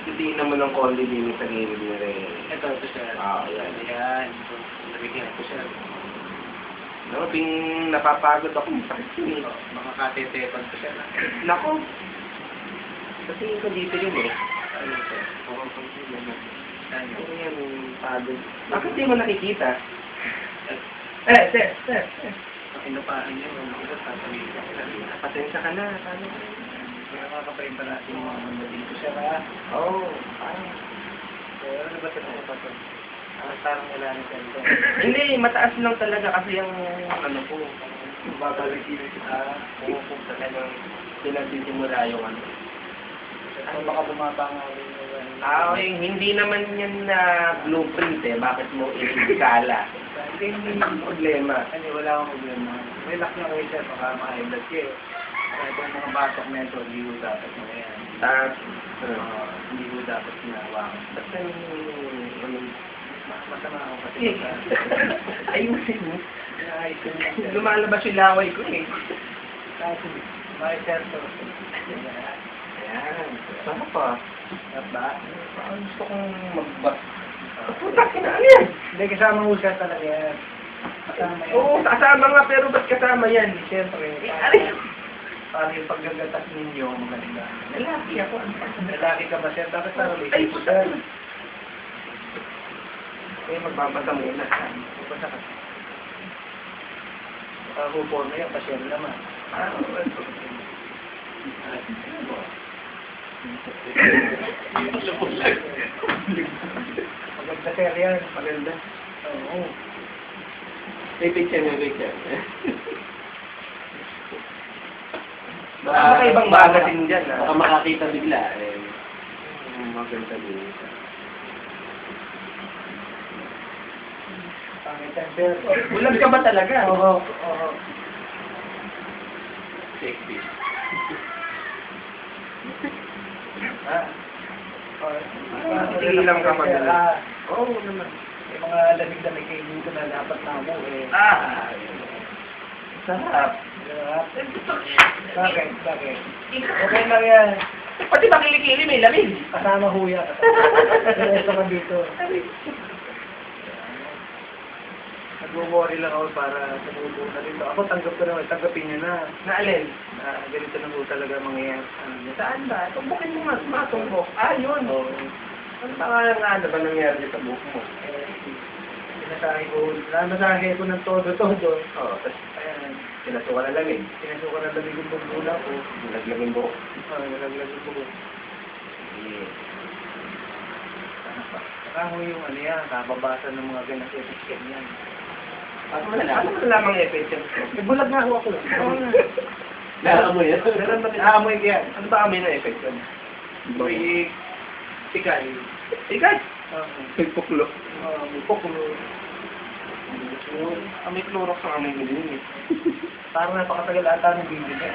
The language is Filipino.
Titignan mo ng konti din sa gilid niya rin. Ito siya. Yan. Ayan. Nabigyan ko siya. No, napapagod ako. Masakit yun eh. Mga katetepan ko siya. Nako. Kasi ko dito yun eh. Ano siya? Oo, kasi yun. Ano? Ano yan, pagod. Bakit di mo nakikita? Sir. Inupahan niya. Ito, sasabihin ko. Pasensya ka na. Paano? Kaya kakapain pa natin yung mga nandito ko siya ka. Oo. Parang. Ano ba ito na ito? Parang wala na siya ito. Hindi, mataas lang talaga kasi yung ano ko. Babalikin kita. Kung talagang pinagsisimula yung ano. Ano baka bumaba nga rin yung Okay, hindi naman yan na blueprint eh. Bakit mo iligala? Hindi yung problema. Hindi, wala akong problema. Relax na kayo siya, baka maka-blood kayo. Kaya itong mga batok na ito, hindi ko dapat na yan. Hindi ko dapat sinahawakan. Basta yung Masama ako kasi. ayusin mo. Ayos ko niya. Lumalabas yung laway ko eh. Kasi, may serto. Ayan. Sana pa. Ba? Parang gusto kong magbas. Puta, ano yan? Hindi, kasama mo siya talaga yan. Kasama yan. Oo, kasama nga pero ba't kasama yan? Siyempre, Aray! para yung paggagatas ninyo, maganda. Lalaki ako. Lalaki ka ba siya? Dapat sa relationship. Ay, puta. Kaya magbabasa muna. Basta ka. Hupo na yan, pasyal naman. Maganda sir yan. Maganda. Oo. May picture. Baka ibang magazine dyan, ha? Baka makakita bigla. Maganda din. Pangitan sir. Bulag ka ba talaga? Oo. Sexy. Ilang ka pa dyan? Oo naman. May mga lamig-lamig kayo dito na dapat na mo eh. Sarap. Bakit? Okay lang yan. Pati makilikili may lamig. Kasama huya. Ito ka dito. Nag-worry lang ako para tumubo na dito. Ako tanggap ko naman. Tanggapin niyo na. Naalin? Na ganito na po talaga mangyayari. Saan ba? Tumbukin mo nga. Matumbok. Yun. Oo. Ano ba nangyari sa buhok mo? Nasahe ko ng todo-todo. Oo. Tapos Ayan. pinasukan na lamig. Pinasukan ng lamig yung pagdula ko. Naglamig buhok. Nalaglag yung buhok. Saka yung ano yan, kababasa ng mga ganang epic yan. Ano mo lamang effect yan? Bulag nga ako lang. Nakakamoy yan. Naamoy ko yan. Ano ba kami na effect yan? May tikay. Ikat! Nagpuklo. May pokulo. May Clorox ang aming bilhin eh. Parang napakatagal ata ng video niya.